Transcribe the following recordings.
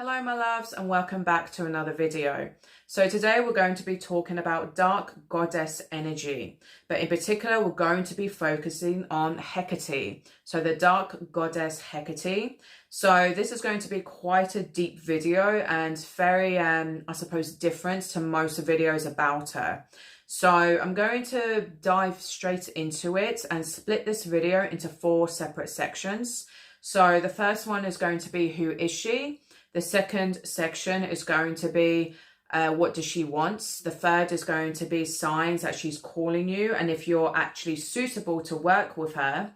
Hello my loves and welcome back to another video. So today we're going to be talking about dark goddess energy, but in particular we're going to be focusing on Hecate. So the dark goddess Hecate. So this is going to be quite a deep video and very I suppose different to most videos about her. So I'm going to dive straight into it and split this video into 4 separate sections. So the first one is going to be who is she? The second section is going to be what does she want? The third is going to be signs that she's calling you and if you're actually suitable to work with her,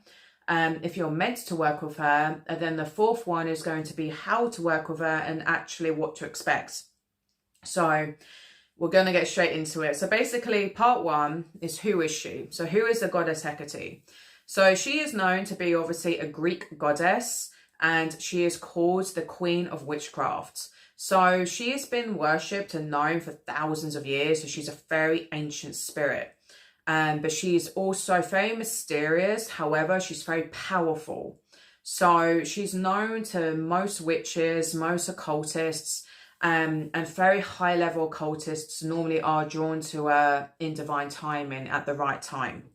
if you're meant to work with her. And then the fourth one is going to be how to work with her and actually what to expect. So we're going to get straight into it. So basically part 1 is who is she? So who is the goddess Hecate? So she is known to be obviously a Greek goddess, and she is called the Queen of Witchcraft. So she has been worshipped and known for thousands of years. So she's a very ancient spirit. But she is also very mysterious. However, she's very powerful. So she's known to most witches, most occultists, and very high level occultists normally are drawn to her in divine timing at the right time.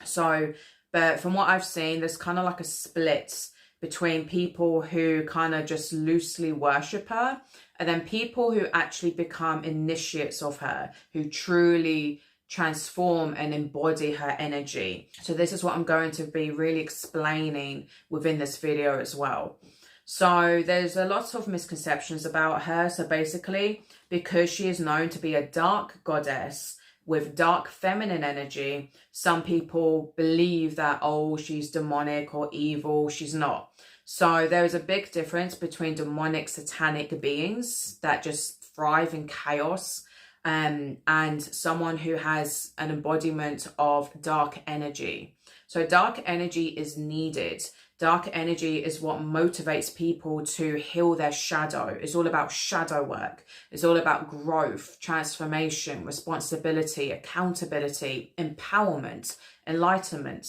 So, but from what I've seen, there's kind of like a split between people who kind of just loosely worship her and then people who actually become initiates of her, who truly transform and embody her energy. So this is what I'm going to be really explaining within this video as well. So there's a lot of misconceptions about her. So basically, because she is known to be a dark goddess with dark feminine energy, some people believe that, oh, she's demonic or evil. She's not. So there is a big difference between demonic satanic beings that just thrive in chaos and someone who has an embodiment of dark energy. So dark energy is needed. Dark energy is what motivates people to heal their shadow. It's all about shadow work. It's all about growth, transformation, responsibility, accountability, empowerment, enlightenment.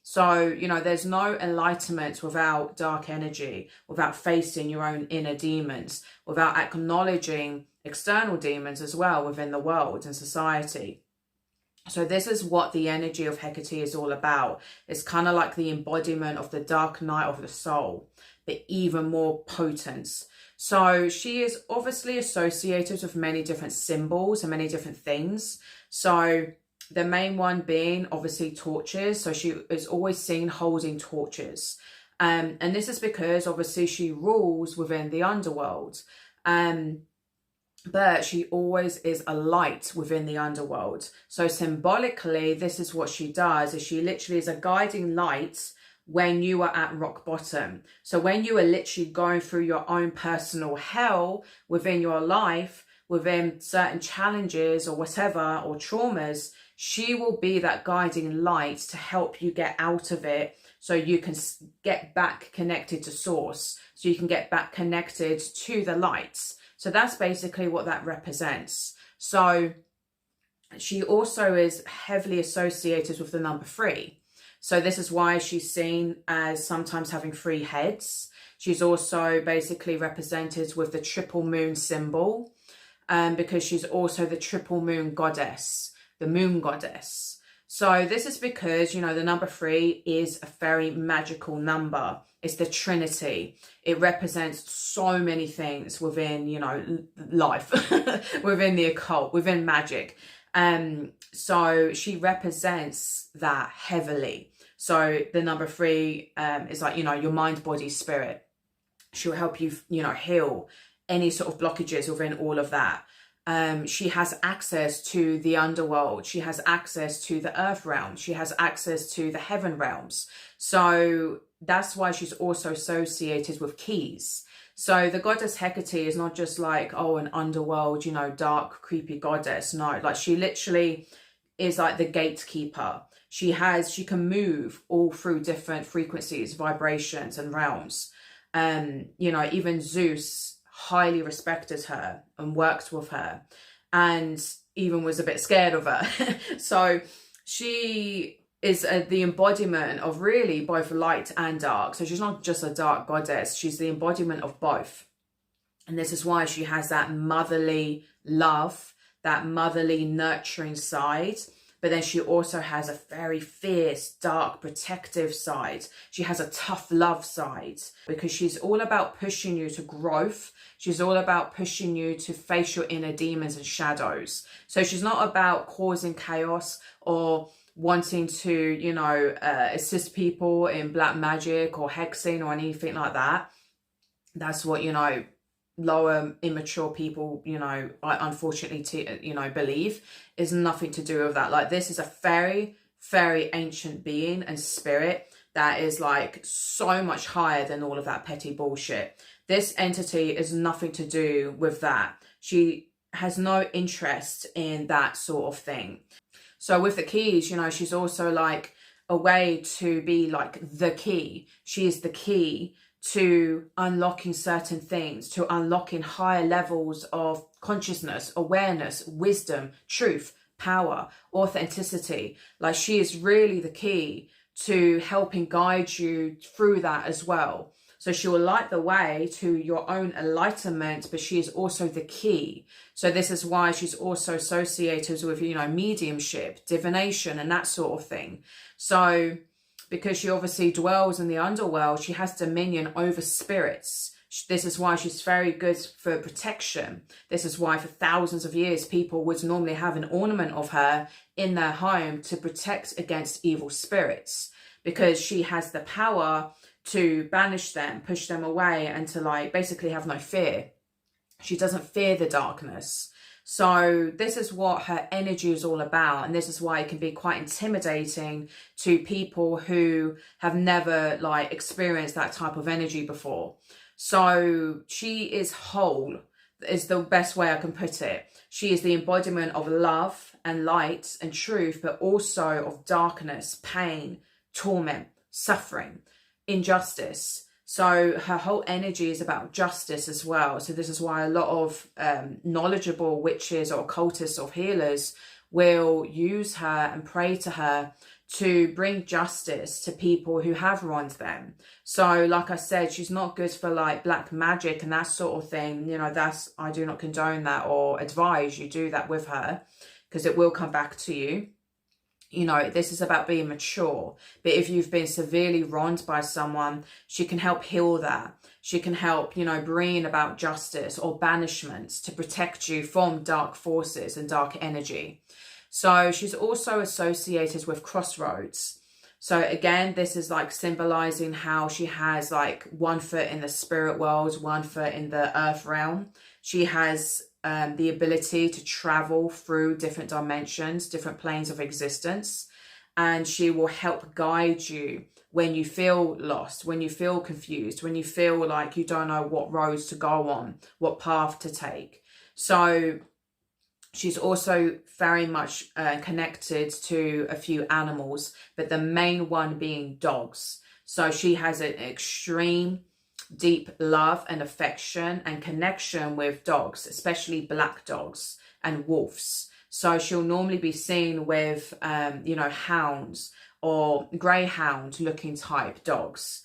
So, you know, there's no enlightenment without dark energy, without facing your own inner demons, without acknowledging external demons as well within the world and society. So this is what the energy of Hecate is all about. It's kind of like the embodiment of the dark night of the soul, but even more potent. So she is obviously associated with many different symbols and many different things. So the main one being obviously torches. So she is always seen holding torches. And this is because obviously she rules within the underworld. But she always is a light within the underworld. So symbolically, this is what she does, is she literally is a guiding light when you are at rock bottom. So when you are literally going through your own personal hell within your life, within certain challenges or whatever, or traumas, she will be that guiding light to help you get out of it so you can get back connected to source, so you can get back connected to the lights. So that's basically what that represents. So she also is heavily associated with the number 3. So this is why she's seen as sometimes having 3 heads. She's also basically represented with the triple moon symbol, because she's also the triple moon goddess, the moon goddess. So this is because, you know, the number 3 is a very magical number. It's the Trinity. It represents so many things within, you know, life, within the occult, within magic. So she represents that heavily. So the number 3 is like, you know, your mind, body, spirit. She'll help you, you know, heal any sort of blockages within all of that. She has access to the underworld. She has access to the earth realm. She has access to the heaven realms. So that's why she's also associated with keys. So the goddess Hecate is not just like, oh, an underworld, you know, dark, creepy goddess. No, like she literally is like the gatekeeper. She can move all through different frequencies, vibrations and realms. You know, even Zeus highly respected her and worked with her and even was a bit scared of her. So she is the embodiment of really both light and dark. So she's not just a dark goddess, she's the embodiment of both. And this is why she has that motherly love, that motherly nurturing side. But then she also has a very fierce, dark, protective side. She has a tough love side, because she's all about pushing you to growth. She's all about pushing you to face your inner demons and shadows. So she's not about causing chaos or wanting to, you know, assist people in black magic or hexing or anything like that. That's what, you know, lower immature people, you know, unfortunately, you know, believe. Is nothing to do with that. Like, this is a very, very ancient being and spirit that is like so much higher than all of that petty bullshit. This entity is nothing to do with that. She has no interest in that sort of thing. So with the keys, you know, she's also like a way to be like the key. She is the key to unlocking certain things, to unlocking higher levels of consciousness, awareness, wisdom, truth, power, authenticity. Like, she is really the key to helping guide you through that as well. So she will light the way to your own enlightenment, but she is also the key. So this is why she's also associated with, you know, mediumship, divination, and that sort of thing. So because she obviously dwells in the underworld, she has dominion over spirits. This is why she's very good for protection. This is why for thousands of years, people would normally have an ornament of her in their home to protect against evil spirits, because she has the power to banish them, push them away, and to like basically have no fear. She doesn't fear the darkness. So this is what her energy is all about. And this is why it can be quite intimidating to people who have never like experienced that type of energy before. So she is whole, is the best way I can put it. She is the embodiment of love and light and truth, but also of darkness, pain, torment, suffering, injustice. So her whole energy is about justice as well. So this is why a lot of knowledgeable witches or occultists or healers will use her and pray to her to bring justice to people who have wronged them. So like I said, she's not good for like black magic and that sort of thing. You know, I do not condone that or advise you do that with her, because it will come back to you. You know, this is about being mature. But if you've been severely wronged by someone, she can help heal that. She can help, you know, bring about justice or banishments to protect you from dark forces and dark energy. So she's also associated with crossroads. So again, this is like symbolizing how she has like one foot in the spirit world, one foot in the earth realm. She has the ability to travel through different dimensions, different planes of existence, and she will help guide you when you feel lost, when you feel confused, when you feel like you don't know what roads to go on, what path to take. So she's also very much connected to a few animals, but the main one being dogs. So she has an extreme deep love and affection and connection with dogs, especially black dogs and wolves. So she'll normally be seen with, you know, hounds or greyhound looking type dogs.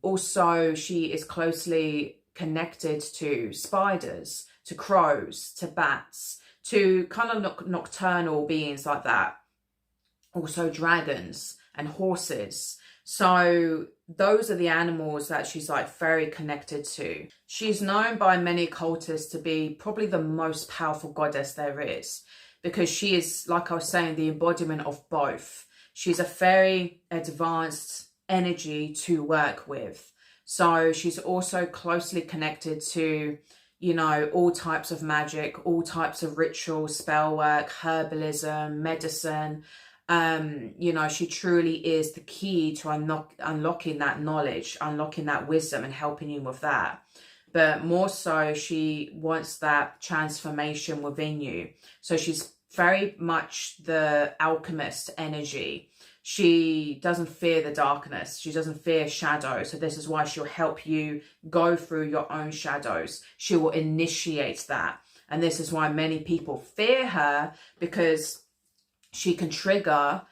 Also, she is closely connected to spiders, to crows, to bats, to kind of nocturnal beings like that. Also dragons and horses. So those are the animals that she's like very connected to. She's known by many cultists to be probably the most powerful goddess there is, because she is, like I was saying, the embodiment of both. She's a very advanced energy to work with. So she's also closely connected to, you know, all types of magic, all types of rituals, spell work, herbalism, medicine. You know, she truly is the key to unlocking that knowledge, unlocking that wisdom, and helping you with that. But more so, she wants that transformation within you. So she's very much the alchemist energy. She doesn't fear the darkness. She doesn't fear shadow. So this is why she'll help you go through your own shadows. She will initiate that. And this is why many people fear her, because she can trigger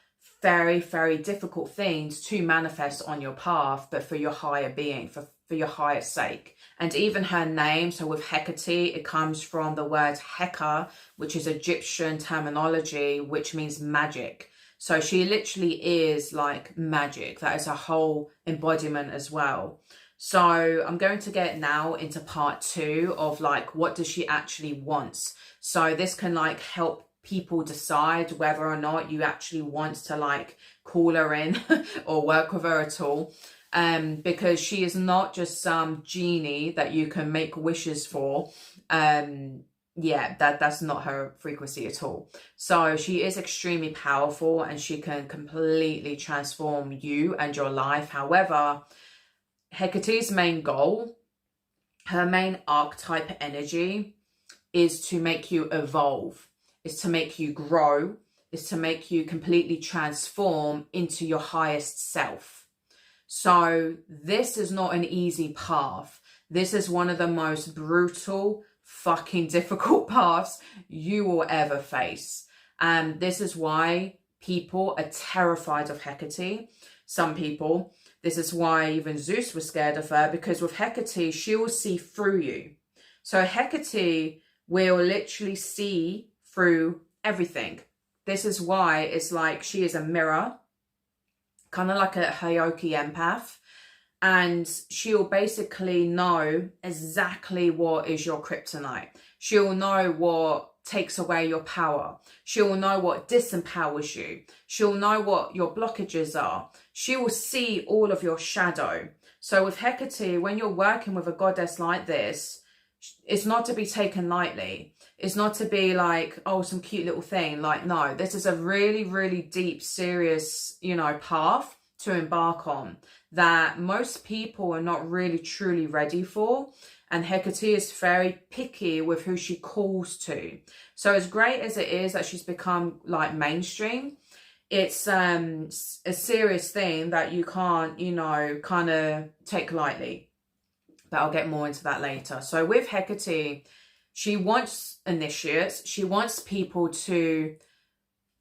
very, very difficult things to manifest on your path, but for your higher being, for your higher sake. And even her name, so with Hecate, it comes from the word Heka, which is Egyptian terminology, which means magic. So she literally is like magic. That is a whole embodiment as well. So I'm going to get now into part 2 of like, what does she actually want? So this can like help people decide whether or not you actually want to like call her in or work with her at all. Because she is not just some genie that you can make wishes for. Yeah, that's not her frequency at all. So she is extremely powerful and she can completely transform you and your life. However, Hecate's main goal, her main archetype energy, is to make you evolve, is to make you grow, is to make you completely transform into your highest self. So this is not an easy path. This is one of the most brutal, fucking difficult paths you will ever face. And this is why people are terrified of Hecate. Some people. This is why even Zeus was scared of her, because with Hecate, she will see through you. So Hecate will literally see through everything. This is why it's like she is a mirror, kind of like a Hecate empath. And she'll basically know exactly what is your kryptonite. She'll know what takes away your power. She'll know what disempowers you. She'll know what your blockages are. She will see all of your shadow. So with Hecate, when you're working with a goddess like this, it's not to be taken lightly. It's not to be like, oh, some cute little thing. Like, no, this is a really, really deep, serious, path to embark on that most people are not really truly ready for. And Hecate is very picky with who she calls to. So as great as it is that she's become like mainstream, it's a serious thing that you can't, kind of take lightly. But I'll get more into that later. So with Hecate, she wants initiates. She wants people to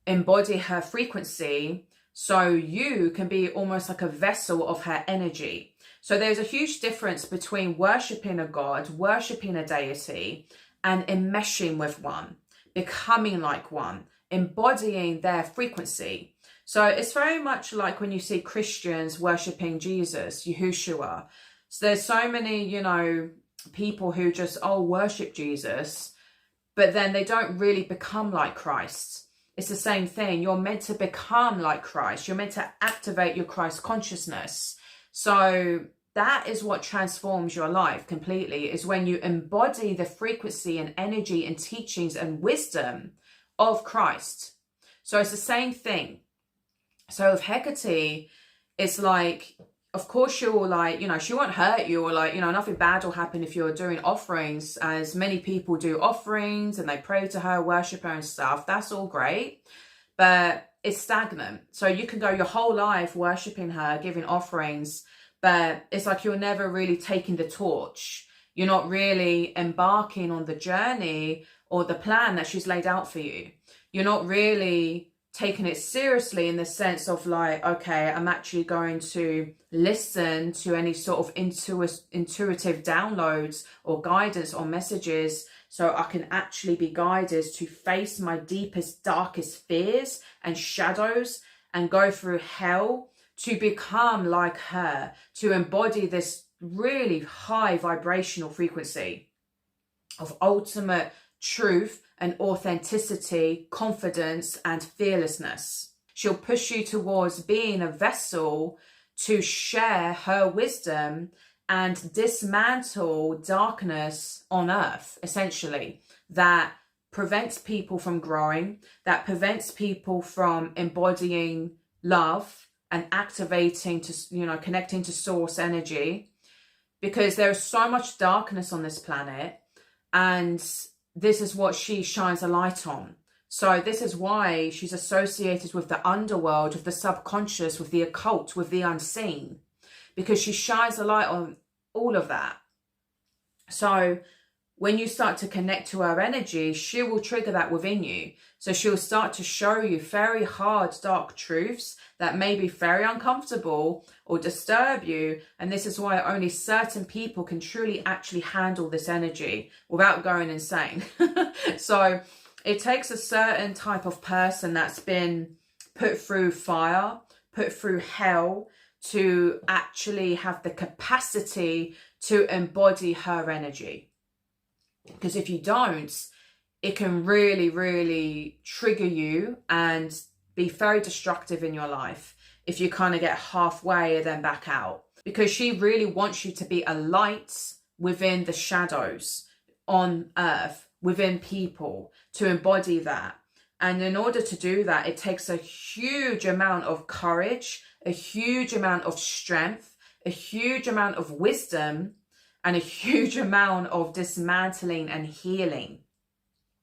embody her frequency so you can be almost like a vessel of her energy. So there's a huge difference between worshipping a god, worshipping a deity, and enmeshing with one, becoming like one, embodying their frequency. So it's very much like when you see Christians worshipping Jesus, Yahushua. So there's so many, people who just, worship Jesus, but then they don't really become like Christ. It's the same thing. You're meant to become like Christ. You're meant to activate your Christ consciousness. So that is what transforms your life completely, is when you embody the frequency and energy and teachings and wisdom of Christ. So it's the same thing. So with Hecate, it's like, of course she will she won't hurt you or nothing bad will happen if you're doing offerings, as many people do offerings and they pray to her, worship her and stuff. That's all great, but it's stagnant. So you can go your whole life worshipping her, giving offerings, but it's like you're never really taking the torch. You're not really embarking on the journey or the plan that she's laid out for you. You're not really taking it seriously in the sense of like, okay, I'm actually going to listen to any sort of intuitive downloads or guidance or messages so I can actually be guided to face my deepest, darkest fears and shadows and go through hell to become like her, to embody this really high vibrational frequency of ultimate truth and authenticity, confidence, and fearlessness. She'll push you towards being a vessel to share her wisdom and dismantle darkness on earth, essentially, that prevents people from growing, that prevents people from embodying love and activating to, connecting to source energy, because there's so much darkness on this planet, and this is what she shines a light on. So this is why she's associated with the underworld, with the subconscious, with the occult, with the unseen, because she shines a light on all of that. So when you start to connect to her energy, she will trigger that within you. So she'll start to show you very hard, dark truths that may be very uncomfortable or disturb you. And this is why only certain people can truly actually handle this energy without going insane. So it takes a certain type of person that's been put through fire, put through hell, to actually have the capacity to embody her energy. Because if you don't, it can really, really trigger you and be very destructive in your life if you kind of get halfway and then back out. Because she really wants you to be a light within the shadows on earth, within people, to embody that. And in order to do that, it takes a huge amount of courage, a huge amount of strength, a huge amount of wisdom, and a huge amount of dismantling and healing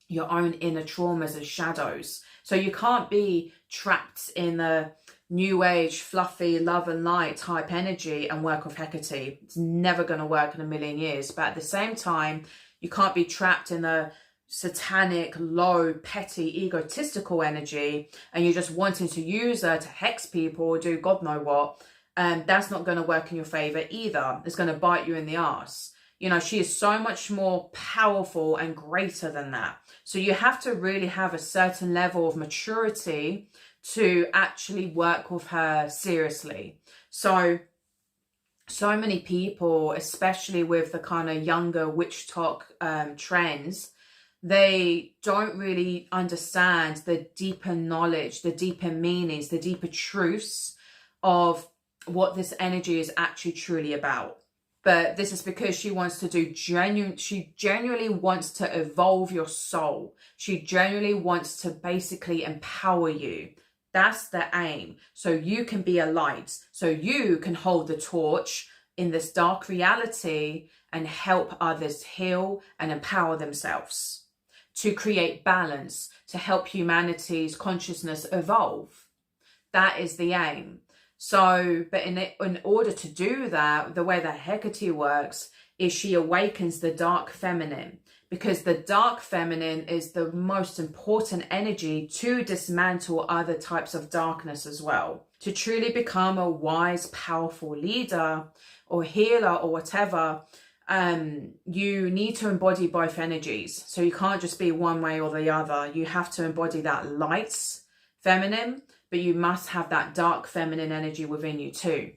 your own inner traumas and shadows. So you can't be trapped in the new age, fluffy, love and light type energy and work with Hecate. It's never going to work in a million years. But at the same time, you can't be trapped in the satanic, low, petty, egotistical energy and you're just wanting to use her to hex people or do God know what. That's not going to work in your favor either. It's going to bite you in the ass. You know, she is so much more powerful and greater than that. So you have to really have a certain level of maturity to actually work with her seriously. So many people, especially with the kind of younger witch talk trends, they don't really understand the deeper knowledge, the deeper meanings, the deeper truths of what this energy is actually truly about. But this is because she wants to do she genuinely wants to evolve your soul. She genuinely wants to basically empower you. That's the aim. So you can be a light. So you can hold the torch in this dark reality and help others heal and empower themselves. To create balance, to help humanity's consciousness evolve. That is the aim. So, but in order to do that, the way that Hecate works is she awakens the dark feminine, because the dark feminine is the most important energy to dismantle other types of darkness as well. To truly become a wise, powerful leader or healer or whatever, you need to embody both energies. So you can't just be one way or the other. You have to embody that light feminine, but you must have that dark feminine energy within you too,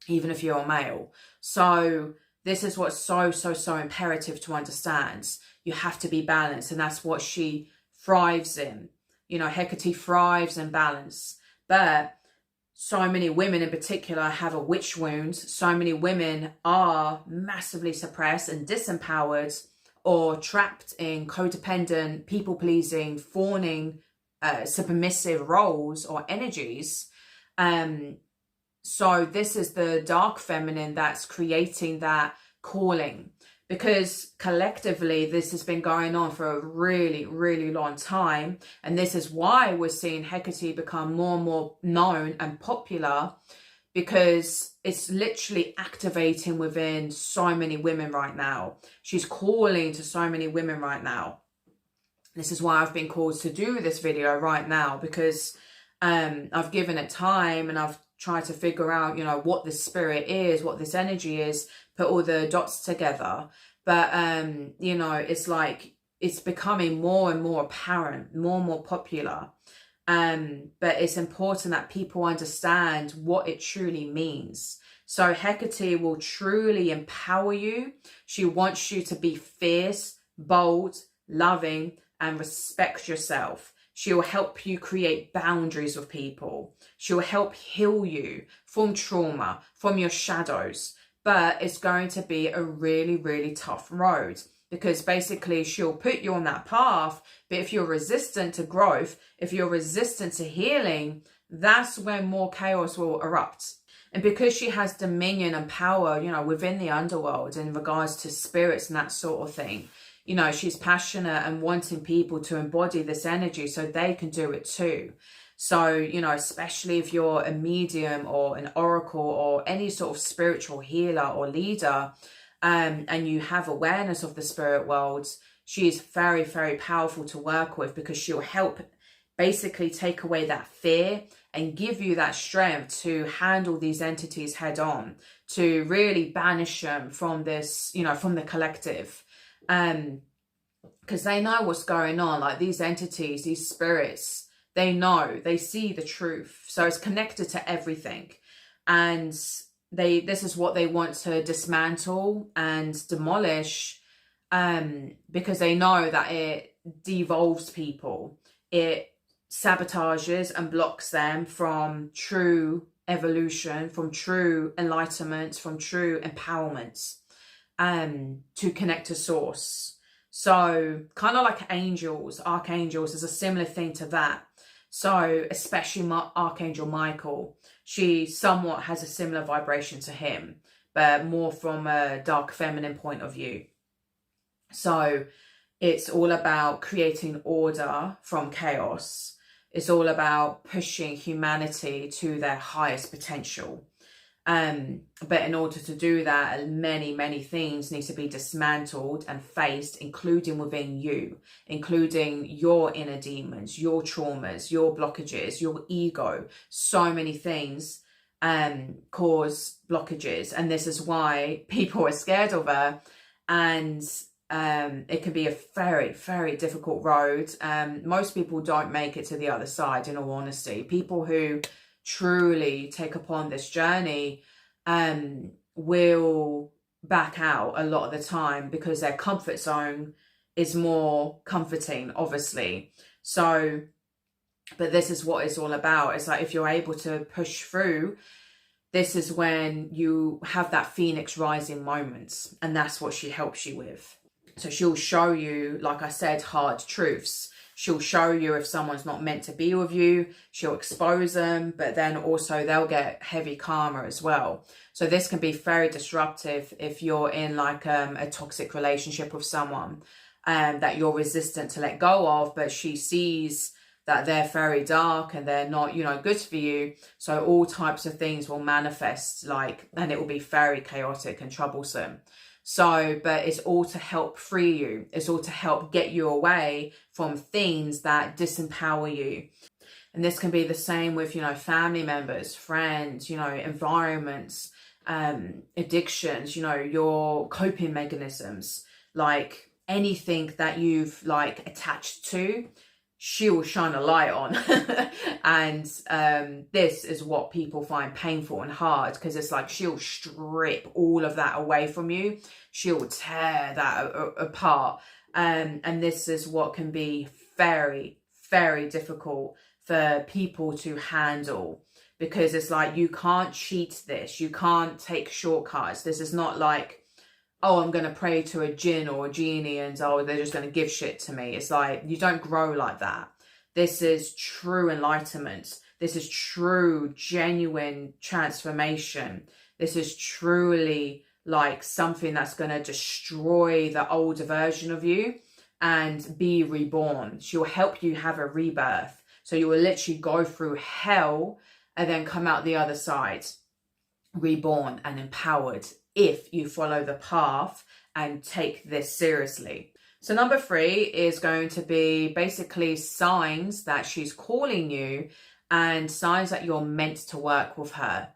even if you're a male. So this is what's so imperative to understand. You have to be balanced, and that's what she thrives in. You know, Hecate thrives in balance. But so many women in particular have a witch wound. So many women are massively suppressed and disempowered or trapped in codependent, people-pleasing, fawning, submissive roles or energies. So this is the dark feminine that's creating that calling, because collectively this has been going on for a really long time, and this is why we're seeing Hecate become more and more known and popular, because it's literally activating within so many women right now. She's calling to so many women right now. This is why I've been called to do this video right now, because I've given it time and I've tried to figure out, you know, what this spirit is, what this energy is, put all the dots together. But, you know, it's like, it's becoming more and more apparent, more and more popular. But it's important that people understand what it truly means. So Hecate will truly empower you. She wants you to be fierce, bold, loving, and respect yourself. She will help you create boundaries with people. She will help heal you from trauma, from your shadows. But it's going to be a really tough road, because basically she'll put you on that path. But if you're resistant to growth, if you're resistant to healing, that's when more chaos will erupt. And because she has dominion and power, you know, within the underworld in regards to spirits and that sort of thing, you know, she's passionate and wanting people to embody this energy so they can do it too. So, you know, especially if you're a medium or an oracle or any sort of spiritual healer or leader, and you have awareness of the spirit worlds, she is very, very powerful to work with, because she'll help basically take away that fear and give you that strength to handle these entities head on, to really banish them from this, you know, from the collective. Because they know what's going on. Like, these entities, these spirits, they know, they see the truth. So it's connected to everything. And this is what they want to dismantle and demolish, because they know that it devolves people. It sabotages and blocks them from true evolution, from true enlightenment, from true empowerment, to connect to source. So kind of like angels, archangels is a similar thing to that. So especially Archangel Michael, she somewhat has a similar vibration to him, but more from a dark feminine point of view. So it's all about creating order from chaos. It's all about pushing humanity to their highest potential. But in order to do that, many things need to be dismantled and faced, including within you, including your inner demons, your traumas, your blockages, your ego. So many things cause blockages, and this is why people are scared of her. And it can be a very difficult road. Most people don't make it to the other side, in all honesty. People who truly take upon this journey will back out a lot of the time, because their comfort zone is more comforting, obviously. So, but this is what it's all about. It's like, if you're able to push through, this is when you have that phoenix rising moment, and that's what she helps you with. So she'll show you, like I said, hard truths. She'll show you if someone's not meant to be with you. She'll expose them, but then also they'll get heavy karma as well. So this can be very disruptive if you're in like a toxic relationship with someone that you're resistant to let go of, but she sees that they're very dark and they're not, you know, good for you. So all types of things will manifest, like, and it will be very chaotic and troublesome. So, but it's all to help free you. It's all to help get you away from things that disempower you. And this can be the same with, you know, family members, friends, you know, environments, addictions, you know, your coping mechanisms, like anything that you've like attached to, she will shine a light on. And this is what people find painful and hard, because it's like she'll strip all of that away from you. She'll tear that apart. And this is what can be very difficult for people to handle, because it's like, you can't cheat this. You can't take shortcuts. This is not like, oh, I'm going to pray to a jinn or a genie and, oh, they're just going to give shit to me. It's like, you don't grow like that. This is true enlightenment. This is true, genuine transformation. This is truly like something that's going to destroy the older version of you and be reborn. She'll help you have a rebirth. So you will literally go through hell and then come out the other side, reborn and empowered, if you follow the path and take this seriously. So number 3 is going to be basically signs that she's calling you and signs that you're meant to work with her.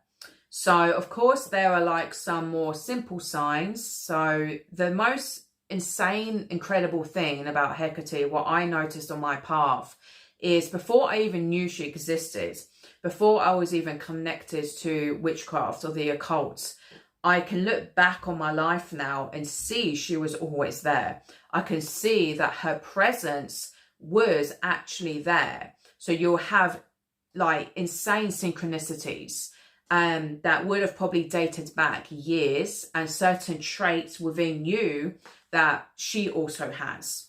So of course there are like some more simple signs. So the most insane, incredible thing about Hecate, what I noticed on my path, is before I even knew she existed, before I was even connected to witchcraft or the occult, I can look back on my life now and see she was always there. I can see that her presence was actually there. So you'll have like insane synchronicities that would have probably dated back years, and certain traits within you that she also has.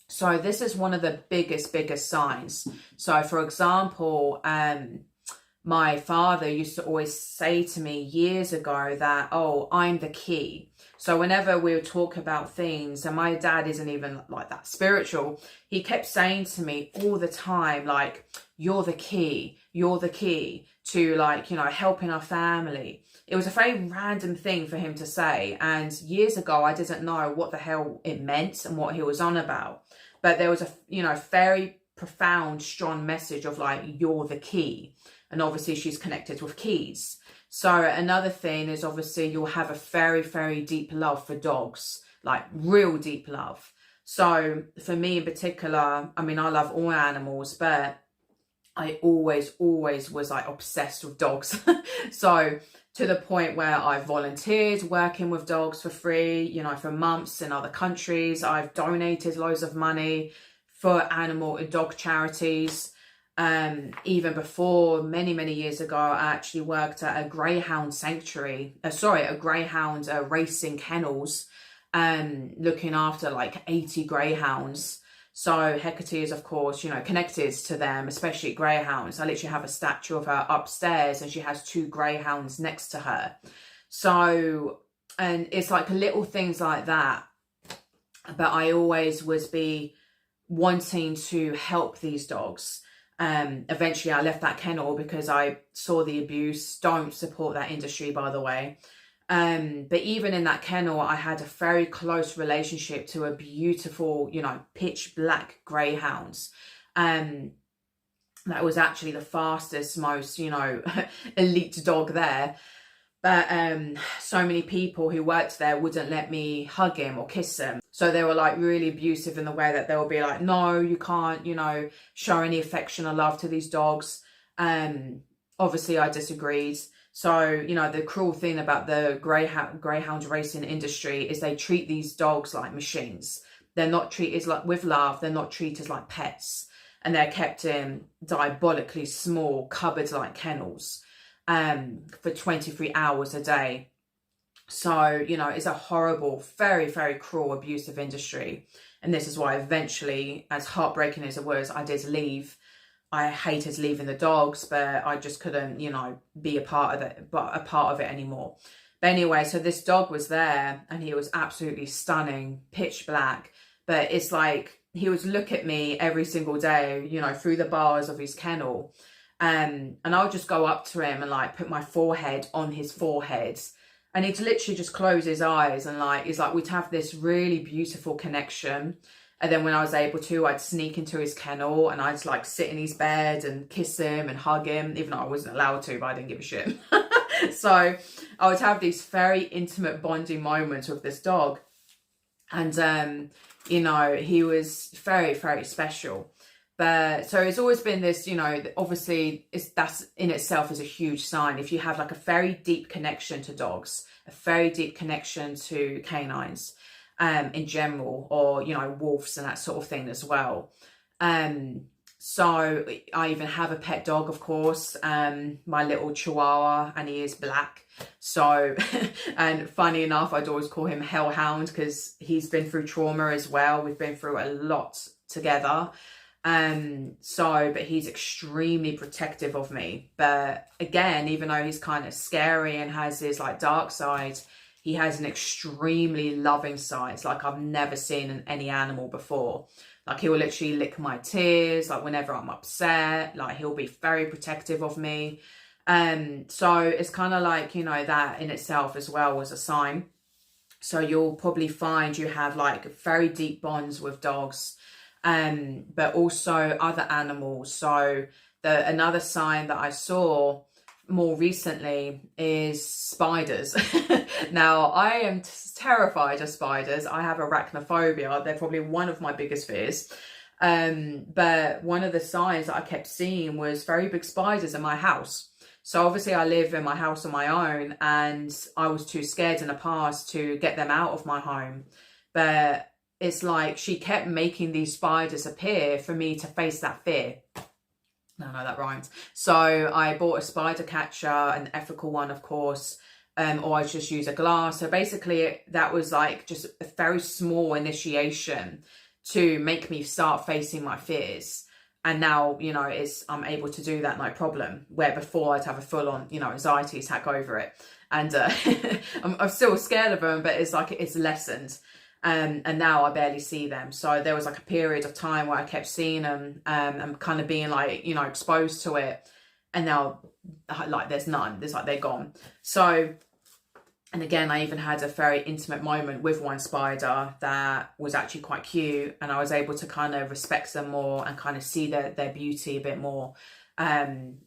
So this is one of the biggest signs. So for example, my father used to always say to me years ago that, oh, I'm the key. So whenever we would talk about things, and my dad isn't even like that spiritual, he kept saying to me all the time, like, you're the key to, like, you know, helping our family. it was a very random thing for him to say. And years ago, I didn't know what the hell it meant and what he was on about. But there was a, very profound, strong message of like, you're the key. And obviously she's connected with keys. So another thing is obviously you'll have a very, very deep love for dogs, like real deep love. So for me in particular, I mean, I love all animals, but I always was like obsessed with dogs. So to the point where I volunteered working with dogs for free, for months in other countries. I've donated loads of money for animal and dog charities. Even before, many years ago, I actually worked at a greyhound sanctuary, a greyhound racing kennels, looking after like 80 greyhounds. So Hecate is, of course, connected to them, especially greyhounds. I literally have a statue of her upstairs and she has 2 greyhounds next to her. So, and it's like little things like that. But I always be wanting to help these dogs. Eventually I left that kennel because I saw the abuse. Don't support that industry, by the way. But even in that kennel, I had a very close relationship to a beautiful, pitch black greyhound. That was actually the fastest, most, elite dog there. But so many people who worked there wouldn't let me hug him or kiss him. So they were like really abusive in the way that they would be like, no, you can't, show any affection or love to these dogs. Obviously I disagreed. So, the cruel thing about the greyhound racing industry is they treat these dogs like machines. They're not treated like with love. They're not treated like pets. And they're kept in diabolically small cupboard-like kennels for 23 hours a day. So, it's a horrible, very, very cruel, abusive industry. And this is why eventually, as heartbreaking as it was, I did leave. I hated leaving the dogs, but I just couldn't, be a part of it anymore. But anyway, so this dog was there and he was absolutely stunning, pitch black. But it's like he would look at me every single day, through the bars of his kennel. And I would just go up to him and like put my forehead on his forehead. And he'd literally just close his eyes and like, it's like we'd have this really beautiful connection. And then when I was able to, I'd sneak into his kennel and I'd like sit in his bed and kiss him and hug him, even though I wasn't allowed to, but I didn't give a shit. So I would have these very intimate bonding moments with this dog. And, he was very, very special. But so it's always been this, obviously that's in itself is a huge sign. If you have like a very deep connection to dogs, a very deep connection to canines, in general, or wolves and that sort of thing as well. So I even have a pet dog, of course, my little Chihuahua, and he is black. So and funny enough, I'd always call him Hellhound because he's been through trauma as well. We've been through a lot together. But he's extremely protective of me. But again, even though he's kind of scary and has his like dark side, he has an extremely loving side, like I've never seen in any animal before. Like he will literally lick my tears, like whenever I'm upset, like he'll be very protective of me. So it's kind of like, that in itself as well was a sign. So you'll probably find you have like very deep bonds with dogs, but also other animals. So another sign that I saw more recently is spiders. Now I am terrified of spiders. I have arachnophobia. They're probably one of my biggest fears. But one of the signs that I kept seeing was very big spiders in my house. So obviously I live in my house on my own and I was too scared in the past to get them out of my home. But it's like she kept making these spiders appear for me to face that fear. No, that rhymes. So I bought a spider catcher, an ethical one, of course, or I just use a glass. So basically that was like just a very small initiation to make me start facing my fears. And now, I'm able to do that no problem. Where before I'd have a full on, anxiety attack over it. And I'm still scared of them, but it's like it's lessened. And now I barely see them. So there was like a period of time where I kept seeing them and kind of being like, exposed to it. And now like there's none. There's like, they're gone. So, and again, I even had a very intimate moment with one spider that was actually quite cute, and I was able to kind of respect them more and kind of see their beauty a bit more.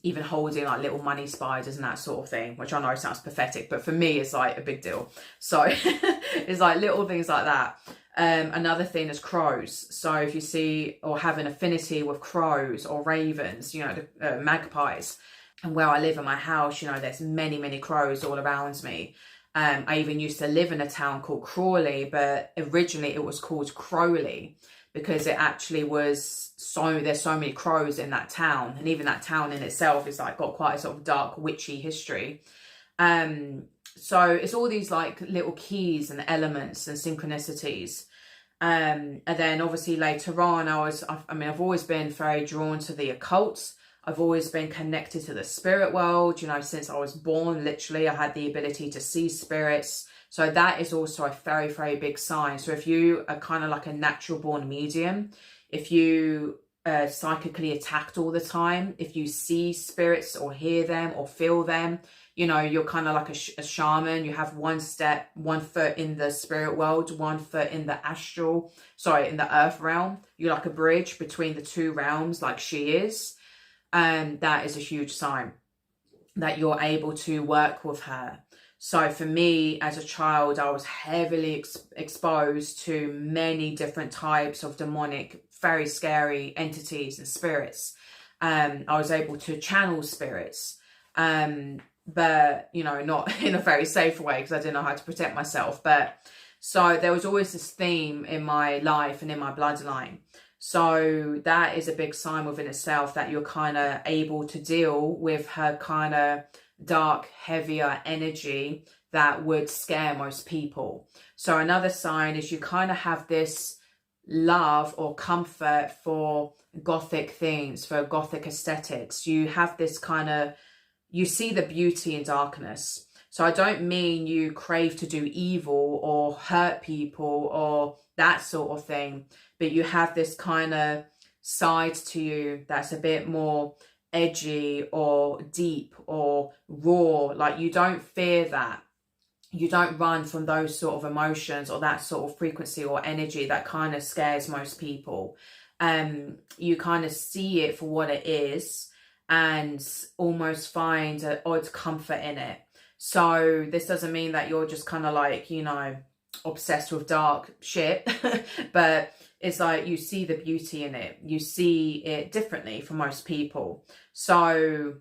Even holding like little money spiders and that sort of thing, which I know sounds pathetic, but for me it's like a big deal. So it's like little things like that. Another thing is crows. So if you see or have an affinity with crows or ravens, you know, the magpies, and where I live in my house, you know, there's many crows all around me. I even used to live in a town called Crawley, but originally it was called Crowley because it actually was there's so many crows in that town, and even that town in itself is like got quite a sort of dark witchy history. So it's all these like little keys and elements and synchronicities. And then obviously later on, I've always been very drawn to the occult. I've always been connected to the spirit world, you know, since I was born. Literally, I had the ability to see spirits. So that is also a very big sign. So if you are kind of like a natural born medium, if you psychically attacked all the time, if you see spirits or hear them or feel them, you know, you're kind of like a shaman. You have one foot in the spirit world, 1 foot in the in the earth realm. You're like a bridge between the two realms, like she is. And that is a huge sign that you're able to work with her. So for me, as a child, I was heavily exposed to many different types of demonic, very scary entities and spirits. I was able to channel spirits, but, you know, not in a very safe way because I didn't know how to protect myself. But so there was always this theme in my life and in my bloodline. So that is a big sign within itself that you're kind of able to deal with her kind of dark, heavier energy that would scare most people. So another sign is you kind of have this love or comfort for gothic things, for gothic aesthetics. You have this kind of, you see the beauty in darkness. So I don't mean you crave to do evil or hurt people or that sort of thing, but you have this kind of side to you that's a bit more edgy or deep or raw. Like you don't fear that. You don't run from those sort of emotions or that sort of frequency or energy that kind of scares most people. You kind of see it for what it is and almost find an odd comfort in it. So this doesn't mean that you're just kind of like, you know, obsessed with dark shit, but it's like you see the beauty in it. You see it differently for most people. So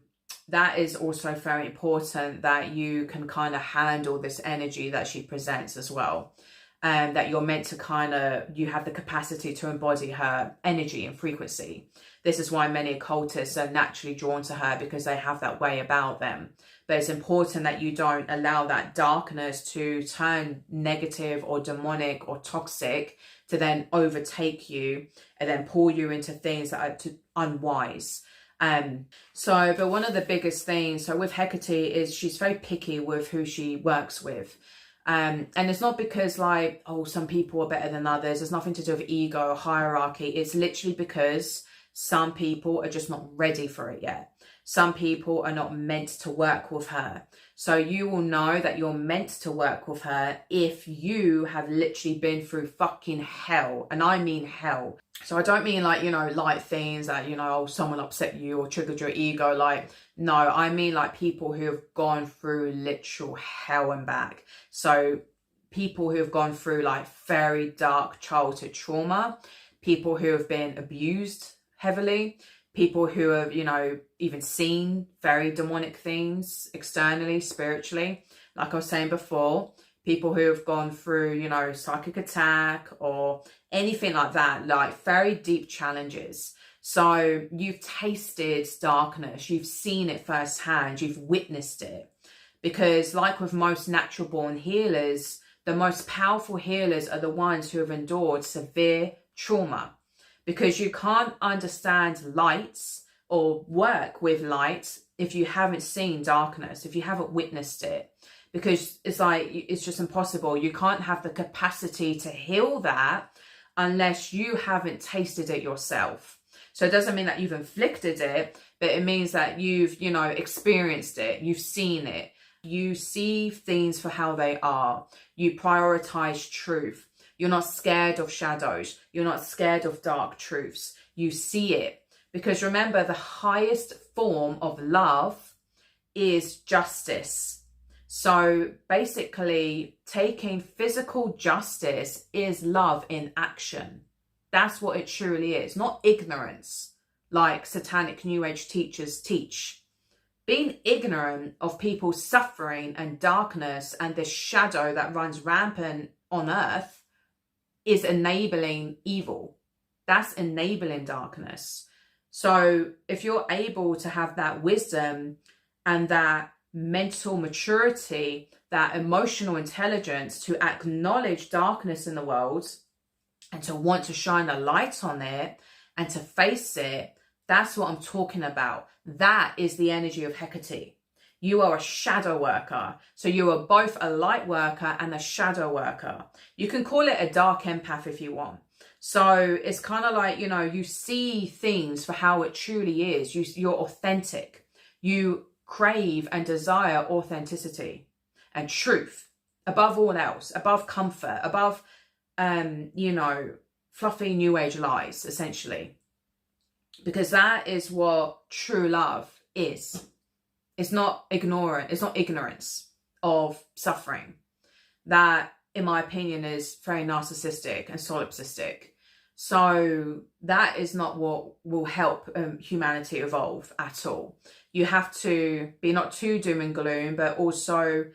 that is also very important, that you can kind of handle this energy that she presents as well. And that you're meant to kind of, you have the capacity to embody her energy and frequency. This is why many occultists are naturally drawn to her, because they have that way about them. But it's important that you don't allow that darkness to turn negative or demonic or toxic to then overtake you and then pull you into things that are unwise. But one of the biggest things, so with Hecate, is she's very picky with who she works with. And it's not because like, oh, some people are better than others. There's nothing to do with ego or hierarchy. It's literally because some people are just not ready for it yet. Some people are not meant to work with her. So you will know that you're meant to work with her if you have literally been through fucking hell. And I mean hell. So I don't mean like, you know, light things that, you know, oh, someone upset you or triggered your ego. Like, no, I mean like people who have gone through literal hell and back. So people who have gone through like very dark childhood trauma, people who have been abused heavily, people who have, you know, even seen very demonic things externally, spiritually. Like I was saying before, people who have gone through, you know, psychic attack or anything like that, like very deep challenges. So you've tasted darkness, you've seen it firsthand, you've witnessed it. Because like with most natural born healers, the most powerful healers are the ones who have endured severe trauma. Because you can't understand lights or work with light if you haven't seen darkness, if you haven't witnessed it. Because it's like, it's just impossible. You can't have the capacity to heal that unless you haven't tasted it yourself. So it doesn't mean that you've inflicted it, but it means that you've, experienced it. You've seen it. You see things for how they are. You prioritize truth. You're not scared of shadows. You're not scared of dark truths. You see it. Because remember, the highest form of love is justice. So basically, taking physical justice is love in action. That's what it truly is, not ignorance, like satanic New Age teachers teach. Being ignorant of people's suffering and darkness and this shadow that runs rampant on earth is enabling evil. That's enabling darkness. So if you're able to have that wisdom and that mental maturity, that emotional intelligence to acknowledge darkness in the world and to want to shine a light on it and to face it, that's what I'm talking about. That is the energy of Hecate. You are a shadow worker. So you are both a light worker and a shadow worker. You can call it a dark empath if you want. So it's kind of like, you see things for how it truly is. You're authentic. You crave and desire authenticity and truth above all else, above comfort, above, fluffy New Age lies, essentially. Because that is what true love is. It's not ignorant. It's not ignorance of suffering. That, in my opinion, is very narcissistic and solipsistic. So that is not what will help humanity evolve at all. You have to be not too doom and gloom, but also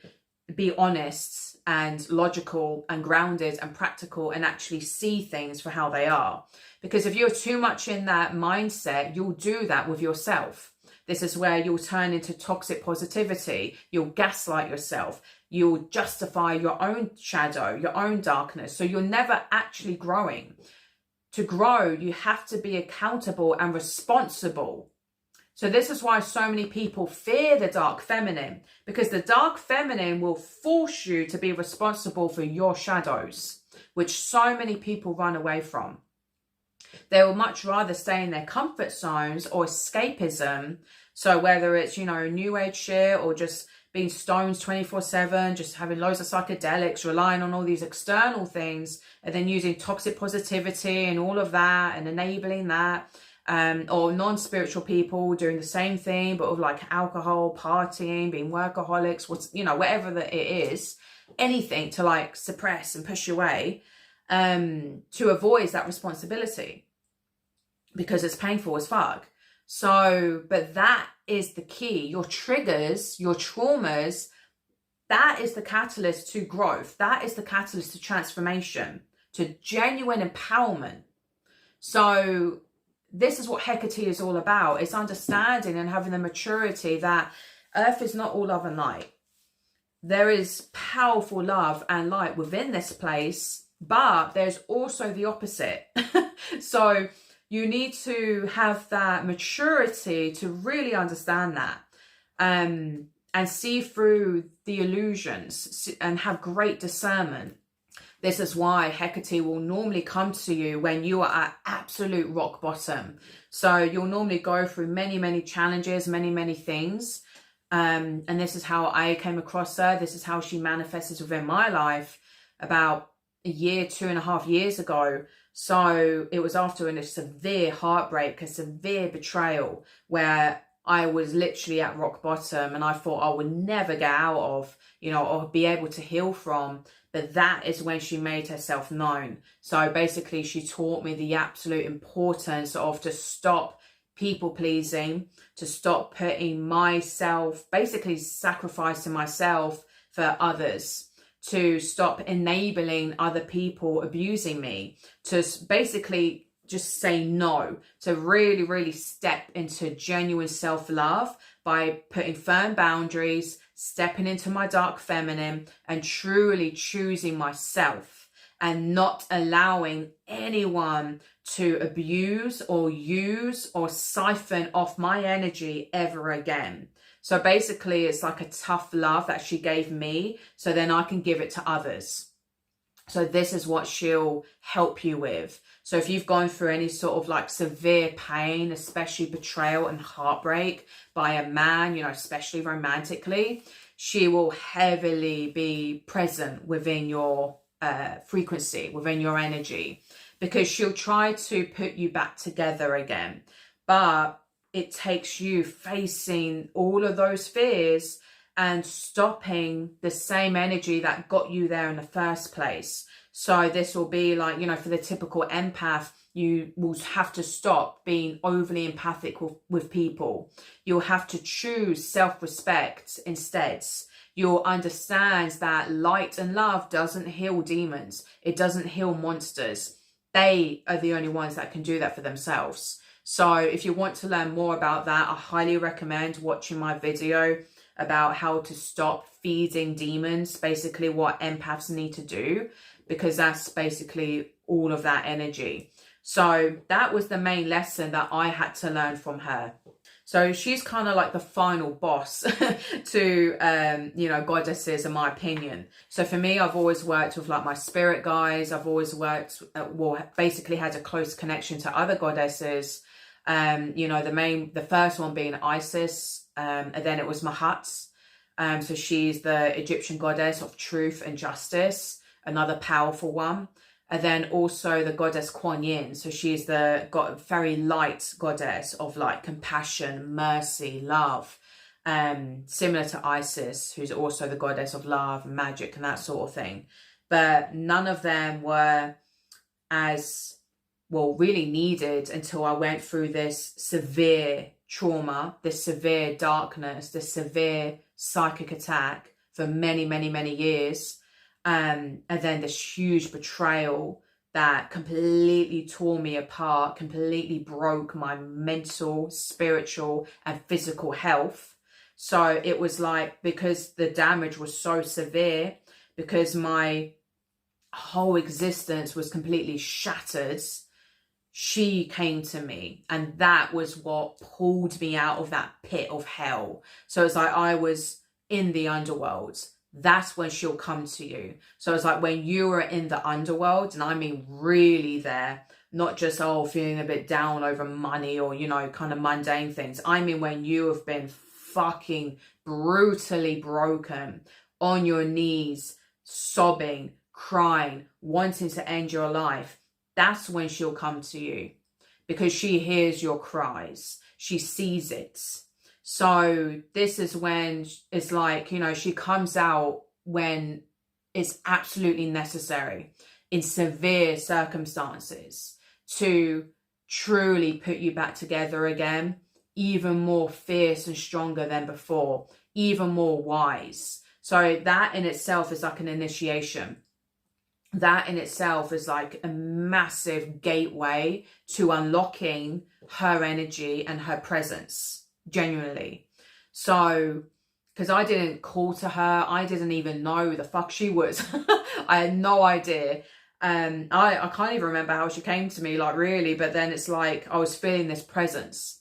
be honest and logical and grounded and practical and actually see things for how they are. Because if you're too much in that mindset, you'll do that with yourself. This is where you'll turn into toxic positivity. You'll gaslight yourself. You'll justify your own shadow, your own darkness. So you're never actually growing. To grow, you have to be accountable and responsible. So this is why so many people fear the dark feminine, because the dark feminine will force you to be responsible for your shadows, which so many people run away from. They will much rather stay in their comfort zones or escapism. So whether it's, New Age shit or just being stoned 24/7, just having loads of psychedelics, relying on all these external things, and then using toxic positivity and all of that and enabling that. Or non-spiritual people doing the same thing, but with like alcohol, partying, being workaholics, whatever it is, anything to like suppress and push away, to avoid that responsibility because it's painful as fuck. So, but that is the key. Your triggers, your traumas, that is the catalyst to growth. That is the catalyst to transformation, to genuine empowerment. So this is what Hecate is all about. It's understanding and having the maturity that earth is not all love and light. There is powerful love and light within this place, but there's also the opposite. So you need to have that maturity to really understand that, and see through the illusions and have great discernment. This is why Hecate will normally come to you when you are at absolute rock bottom. So you'll normally go through many, many challenges, many, many things. And this is how I came across her. This is how she manifested within my life about a year, 2.5 years ago. So it was after a severe heartbreak, a severe betrayal, where I was literally at rock bottom and I thought I would never get out of, or be able to heal from. But that is when she made herself known. So basically she taught me the absolute importance of to stop people pleasing, to stop putting myself, basically sacrificing myself for others, to stop enabling other people abusing me, to basically just say no, to really, really step into genuine self-love by putting firm boundaries, stepping into my dark feminine and truly choosing myself and not allowing anyone to abuse or use or siphon off my energy ever again. So basically it's like a tough love that she gave me so then I can give it to others. So this is what she'll help you with. So if you've gone through any sort of like severe pain, especially betrayal and heartbreak by a man, you know, especially romantically, she will heavily be present within your frequency, within your energy, because she'll try to put you back together again. But it takes you facing all of those fears and stopping the same energy that got you there in the first place. So this will be like, you know, for the typical empath, you will have to stop being overly empathic with people. You'll have to choose self-respect instead. You'll understand that light and love doesn't heal demons. It doesn't heal monsters. They are the only ones that can do that for themselves. So if you want to learn more about that, I highly recommend watching my video about how to stop feeding demons, basically what empaths need to do, because that's basically all of that energy. So that was the main lesson that I had to learn from her. So she's kind of like the final boss to, you know, goddesses, in my opinion. So for me, I've always worked with like my spirit guides. I've always worked, well, basically had a close connection to other goddesses. You know, the first one being Isis, and then it was Mahat. So she's the Egyptian goddess of truth and justice, another powerful one. And then also the goddess Kuan Yin. So she's the very light goddess of like compassion, mercy, love. Similar to Isis, who's also the goddess of love, magic, and that sort of thing. But none of them were as, well, really needed until I went through this severe trauma, this severe darkness, this severe psychic attack for many, many, many years. And then this huge betrayal that completely tore me apart, completely broke my mental, spiritual, and physical health. So it was like, because the damage was so severe, because my whole existence was completely shattered, she came to me, and that was what pulled me out of that pit of hell. So it's like I was in the underworld. That's when she'll come to you. So it's like when you are in the underworld, and I mean really there, not just, oh, feeling a bit down over money or, you know, kind of mundane things. I mean when you have been fucking brutally broken, on your knees, sobbing, crying, wanting to end your life. That's when she'll come to you, because she hears your cries. She sees it. So this is when it's like, you know, she comes out when it's absolutely necessary in severe circumstances to truly put you back together again, even more fierce and stronger than before, even more wise. So that in itself is like an initiation. That in itself is like a massive gateway to unlocking her energy and her presence. Genuinely. So, because I didn't call to her, I didn't even know who the fuck she was. I had no idea. I can't even remember how she came to me, like, really, but then it's like I was feeling this presence,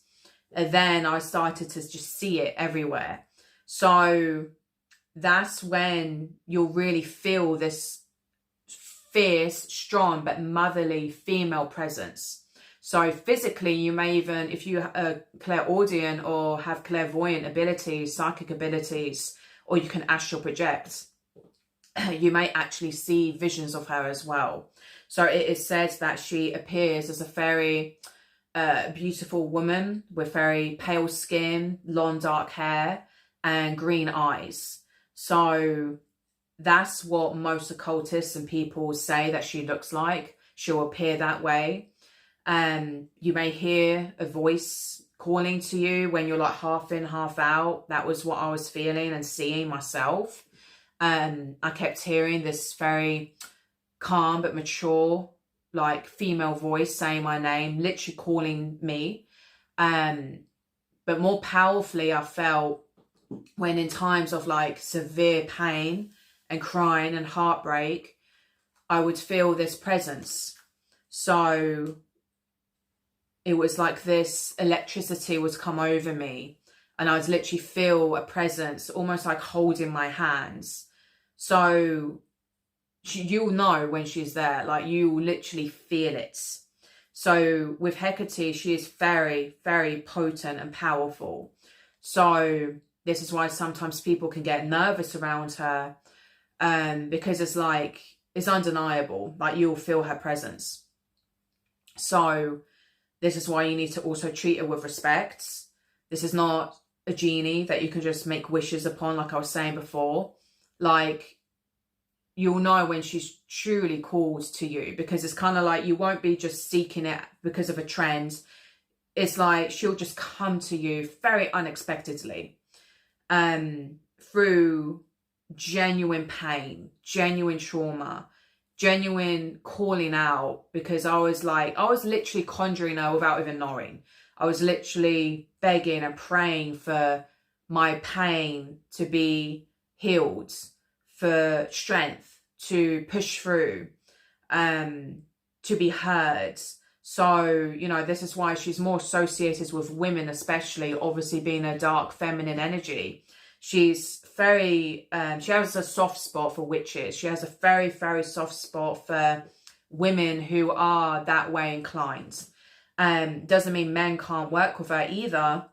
and then I started to just see it everywhere. So that's when you'll really feel this fierce, strong but motherly female presence. So physically, you may even, if you are clairaudient or have clairvoyant abilities, psychic abilities, or you can astral project, you may actually see visions of her as well. So it is said that she appears as a very beautiful woman with very pale skin, long dark hair, and green eyes. So that's what most occultists and people say that she looks like. She'll appear that way. You may hear a voice calling to you when you're like half in, half out. That was what I was feeling and seeing myself. I kept hearing this very calm but mature, like female voice saying my name, literally calling me. But more powerfully, I felt when in times of like severe pain and crying and heartbreak, I would feel this presence. So it was like this electricity was come over me, and I would literally feel a presence almost like holding my hands. So you'll know when she's there. Like, you will literally feel it. So with Hecate, she is very, very potent and powerful. So this is why sometimes people can get nervous around her, because it's like, it's undeniable. Like, you'll feel her presence. So this is why you need to also treat her with respect. This is not a genie that you can just make wishes upon, like I was saying before. Like, you'll know when she's truly called to you, because it's kind of like, you won't be just seeking it because of a trend. It's like, she'll just come to you very unexpectedly, through genuine pain, genuine trauma, genuine calling out. Because I was literally conjuring her without even knowing. I was literally begging and praying for my pain to be healed, for strength to push through, to be heard. So, you know, this is why she's more associated with women, especially, obviously being a dark feminine energy. She's very, she has a soft spot for witches. She has a very, very soft spot for women who are that way inclined. Doesn't mean men can't work with her either.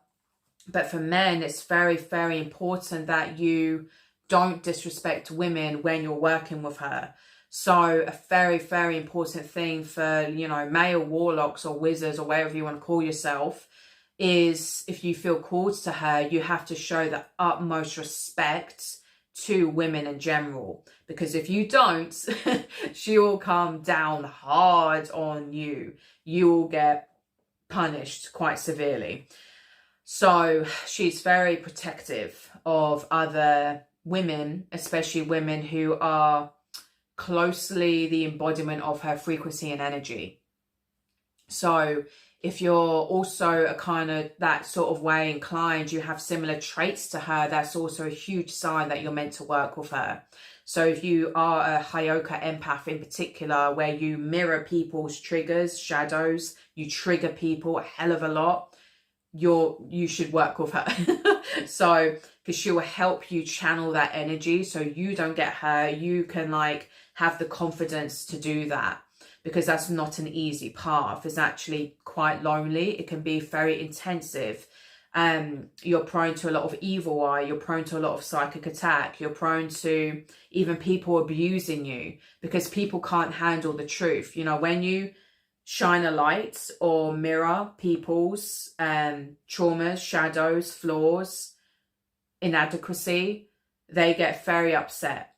But for men, it's very, very important that you don't disrespect women when you're working with her. So a very, very important thing for, you know, male warlocks or wizards or whatever you want to call yourself, is if you feel called to her, you have to show the utmost respect to women in general. Because if you don't, she will come down hard on you. You will get punished quite severely. So she's very protective of other women, especially women who are closely the embodiment of her frequency and energy. So if you're also a kind of that sort of way inclined, you have similar traits to her, that's also a huge sign that you're meant to work with her. So if you are a Hecate empath in particular, where you mirror people's triggers, shadows, you trigger people a hell of a lot, you should work with her. So, because she will help you channel that energy so you don't get hurt. You can like have the confidence to do that, because that's not an easy path. It's actually quite lonely. It can be very intensive. You're prone to a lot of evil eye. You're prone to a lot of psychic attack. You're prone to even people abusing you, because people can't handle the truth. You know, when you shine a light or mirror people's traumas, shadows, flaws, inadequacy, they get very upset.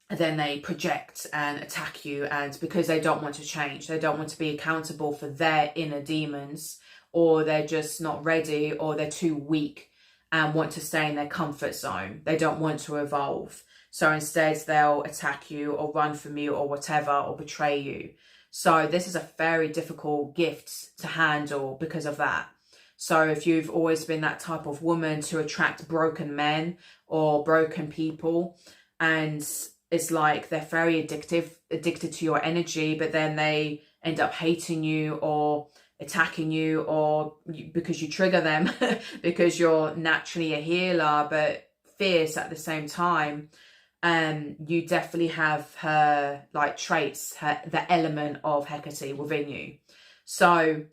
And then they project and attack you, and because they don't want to change, they don't want to be accountable for their inner demons, or they're just not ready, or they're too weak and want to stay in their comfort zone. They don't want to evolve. So instead they'll attack you or run from you or whatever, or betray you. So this is a very difficult gift to handle because of that. So if you've always been that type of woman to attract broken men or broken people, and it's like they're very addicted to your energy, but then they end up hating you or attacking you, or because you trigger them, because you're naturally a healer but fierce at the same time, you definitely have her like traits, the element of Hecate within you. So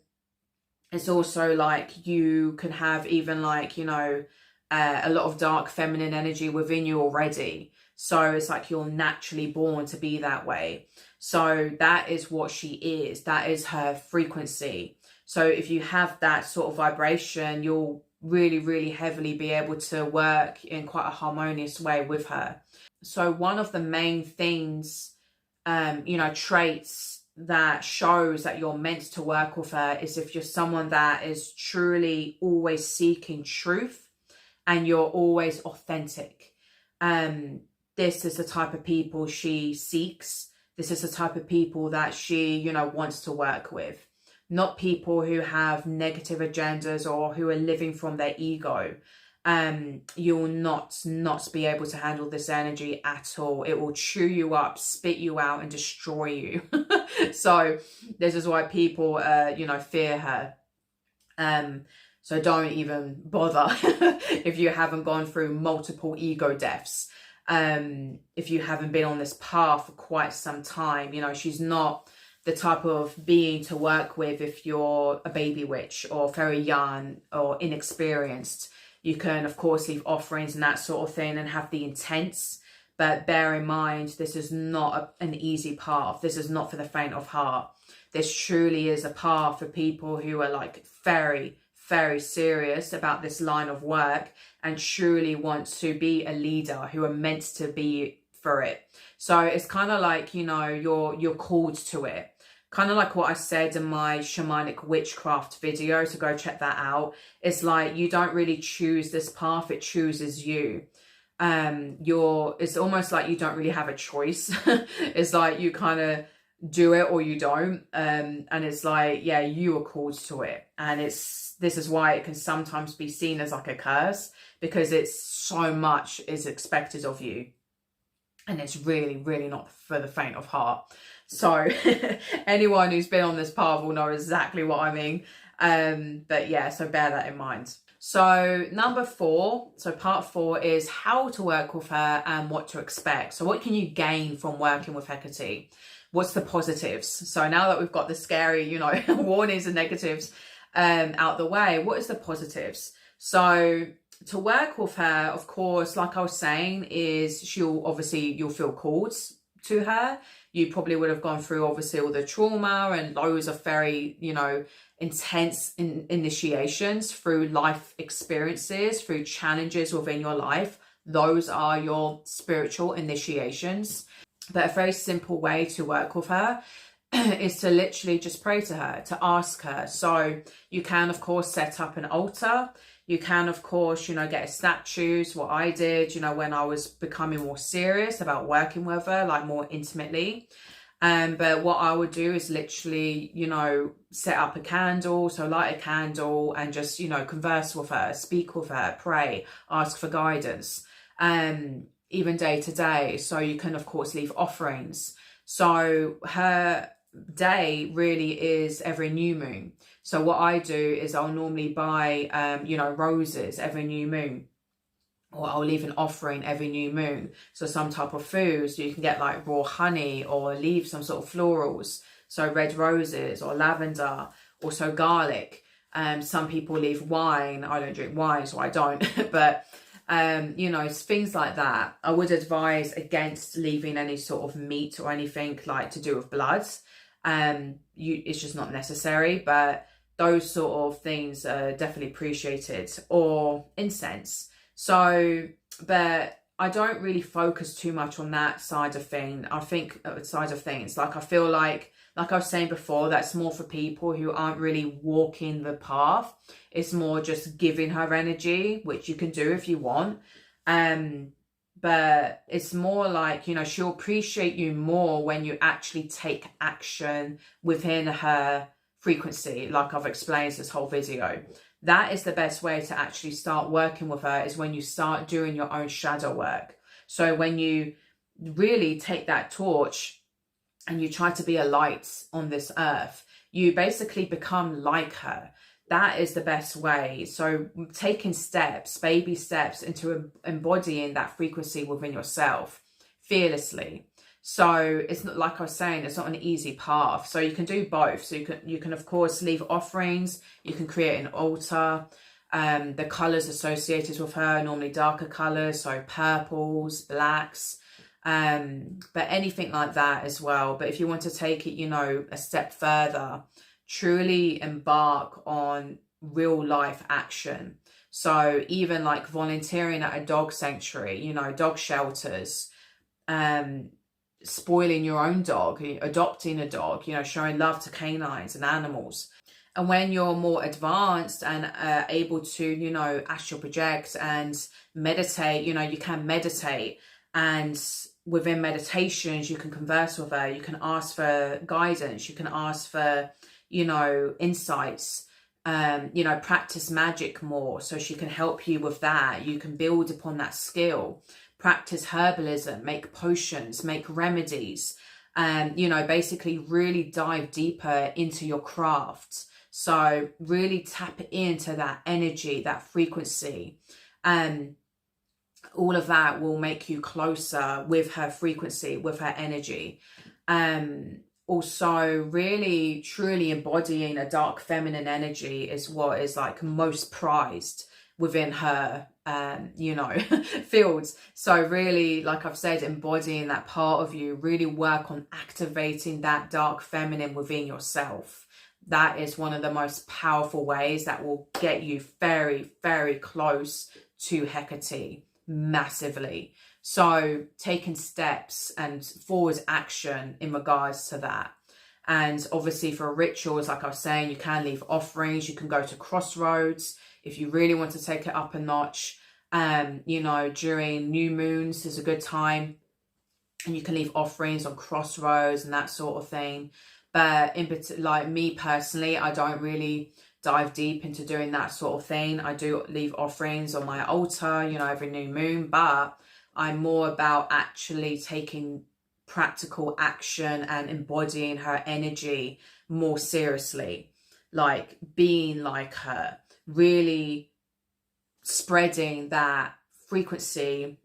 it's also like you can have even like, you know, a lot of dark feminine energy within you already. So it's like you're naturally born to be that way. So that is what she is. That is her frequency. So if you have that sort of vibration, you'll really, really heavily be able to work in quite a harmonious way with her. So one of the main things, you know, traits that shows that you're meant to work with her is if you're someone that is truly always seeking truth and you're always authentic. This is the type of people she seeks. This is the type of people that she, you know, wants to work with. Not people who have negative agendas or who are living from their ego. You will not be able to handle this energy at all. It will chew you up, spit you out, and destroy you. So this is why people, you know, fear her. So don't even bother if you haven't gone through multiple ego deaths. If you haven't been on this path for quite some time, you know, she's not the type of being to work with if you're a baby witch or very young or inexperienced. You can, of course, leave offerings and that sort of thing and have the intents. But bear in mind, this is not an easy path. This is not for the faint of heart. This truly is a path for people who are like very, very serious about this line of work and truly want to be a leader, who are meant to be for it. So it's kind of like, you know, you're called to it. Kind of like what I said in my shamanic witchcraft video, so go check that out. It's like you don't really choose this path, it chooses you. It's almost like you don't really have a choice. It's like you kind of do it or you don't, and it's like, yeah, you are called to it. And this is why it can sometimes be seen as like a curse, because it's so much is expected of you, and it's really, really not for the faint of heart. So anyone who's been on this path will know exactly what I mean. But yeah, so bear that in mind. So number 4, so part 4 is how to work with her and what to expect. So what can you gain from working with Hecate? What's the positives? So now that we've got the scary, you know, warnings and negatives out the way, what is the positives? So to work with her, of course, like I was saying, is you'll feel called to her. You probably would have gone through obviously all the trauma and loads of very, you know, intense initiations through life experiences, through challenges within your life. Those are your spiritual initiations. But a very simple way to work with her is to literally just pray to her, to ask her. So you can, of course, set up an altar. You can, of course, you know, get a statues, what I did, you know, when I was becoming more serious about working with her, like more intimately. But what I would do is literally, you know, set up a candle, so light a candle and just, you know, converse with her, speak with her, pray, ask for guidance, even day to day. So you can, of course, leave offerings. So her day really is every new moon. So what I do is I'll normally buy, you know, roses every new moon, or I'll leave an offering every new moon. So some type of food, so you can get like raw honey or leave some sort of florals. So red roses or lavender, also garlic. Some people leave wine. I don't drink wine, so I don't. But, you know, things like that. I would advise against leaving any sort of meat or anything like to do with blood. It's just not necessary, but those sort of things are definitely appreciated, or incense. So, but I don't really focus too much on that side of things. I think side of things, like I feel like I was saying before, that's more for people who aren't really walking the path. It's more just giving her energy, which you can do if you want. But it's more like, you know, she'll appreciate you more when you actually take action within her frequency, like I've explained this whole video. That is the best way to actually start working with her, is when you start doing your own shadow work. So when you really take that torch and you try to be a light on this earth, you basically become like her. That is the best way. So taking steps, baby steps into embodying that frequency within yourself fearlessly. So it's not, like I was saying, it's not an easy path. So you can do both. So you can of course leave offerings. You can create an altar. The colors associated with her are normally darker colors, so purples, blacks, but anything like that as well. But if you want to take it, you know, a step further, truly embark on real life action. So even like volunteering at a dog sanctuary, you know, dog shelters, spoiling your own dog, adopting a dog, you know, showing love to canines and animals. And when you're more advanced and able to, you know, astral project and meditate, you know, you can meditate, and within meditations you can converse with her, you can ask for guidance, you can ask for, you know, insights, you know, practice magic more so she can help you with that. You can build upon that skill, practice herbalism, make potions, make remedies, you know, basically really dive deeper into your craft. So really tap into that energy, that frequency. all of that will make you closer with her frequency, with her energy. Also, really truly embodying a dark feminine energy is what is like most prized within her fields. So really, like I've said, embodying that part of you, really work on activating that dark feminine within yourself. That is one of the most powerful ways that will get you very, very close to Hecate, massively. So taking steps and forward action in regards to that. And obviously for rituals, like I was saying, you can leave offerings. You can go to crossroads if you really want to take it up a notch. During new moons is a good time, and you can leave offerings on crossroads and that sort of thing. But like me personally, I don't really dive deep into doing that sort of thing. I do leave offerings on my altar, every new moon, but I'm more about actually taking practical action and embodying her energy more seriously, like being like her, really spreading that frequency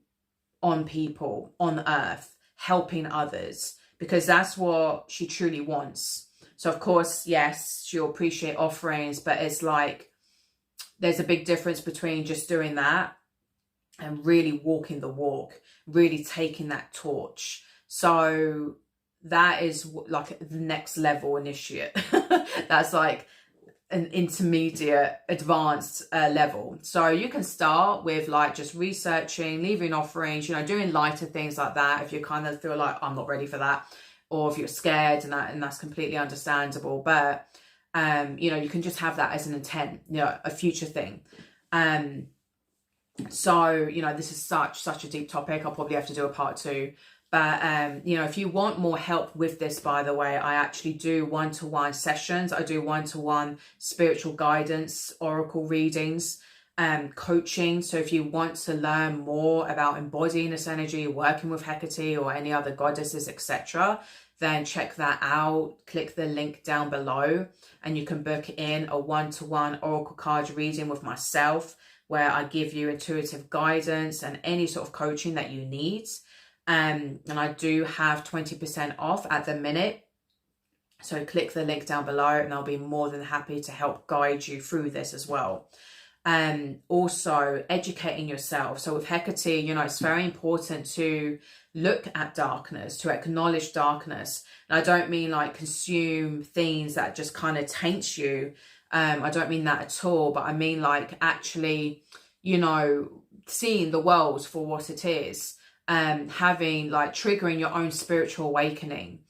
on people, on earth, helping others, because that's what she truly wants. So of course, yes, she'll appreciate offerings, but it's like there's a big difference between just doing that and really walking the walk, really taking that torch. So that is like the next level initiate. That's like an intermediate advanced level. So you can start with like just researching, leaving offerings, doing lighter things like that if you kind of feel like I'm not ready for that, or if you're scared, and that's completely understandable. But you can just have that as an intent, a future thing. So this is such a deep topic. I'll probably have to do a part 2. But, if you want more help with this, by the way, I actually do one-to-one sessions. I do one-to-one spiritual guidance, oracle readings, coaching. So if you want to learn more about embodying this energy, working with Hecate or any other goddesses, etc., then check that out. Click the link down below and you can book in a one-to-one oracle card reading with myself, where I give you intuitive guidance and any sort of coaching that you need. And I do have 20% off at the minute. So click the link down below and I'll be more than happy to help guide you through this as well. Also educating yourself. So with Hecate, it's very important to look at darkness, to acknowledge darkness. And I don't mean like consume things that just kind of taint you. I don't mean that at all, but I mean like actually, seeing the world for what it is. Having like triggering your own spiritual awakening.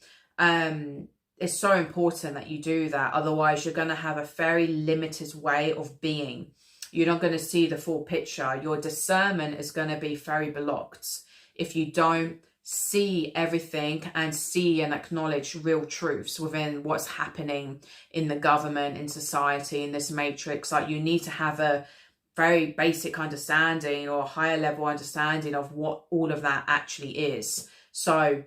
It's so important that you do that. Otherwise, you're going to have a very limited way of being. You're not going to see the full picture. Your discernment is going to be very blocked if you don't see everything and see and acknowledge real truths within what's happening in the government, in society, in this matrix. Like you need to have a very basic understanding or higher level understanding of what all of that actually is. So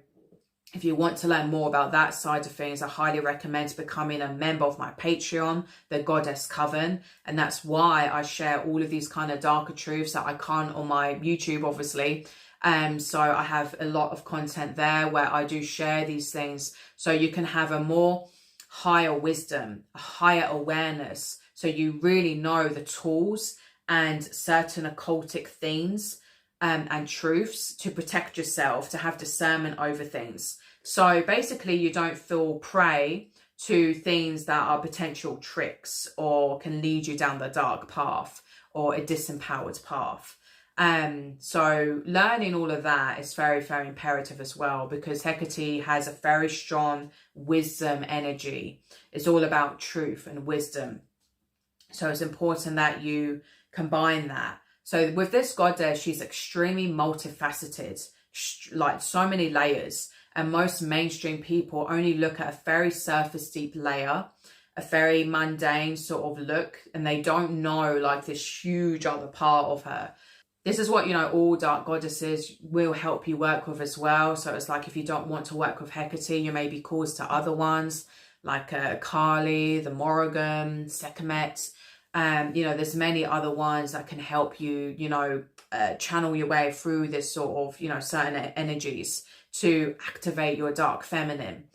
if you want to learn more about that side of things, I highly recommend becoming a member of my Patreon, the Goddess Coven. And that's why I share all of these kind of darker truths that I can't on my YouTube, obviously. So I have a lot of content there where I do share these things. So you can have a more higher wisdom, a higher awareness. So you really know the tools and certain occultic themes and truths to protect yourself, to have discernment over things. So basically you don't fall prey to things that are potential tricks or can lead you down the dark path or a disempowered path. So learning all of that is very, very imperative as well, because Hecate has a very strong wisdom energy. It's all about truth and wisdom. So it's important that you combine that. So with this goddess, she's extremely multifaceted, like so many layers. And most mainstream people only look at a very surface deep layer, a very mundane sort of look, and they don't know like this huge other part of her. This is what, all dark goddesses will help you work with as well. So it's like if you don't want to work with Hecate, you may be caused to other ones like Kali, the Morrigan, Sekhmet. You know, there's many other ones that can help you, you know, channel your way through this sort of, you know, certain energies to activate your dark feminine.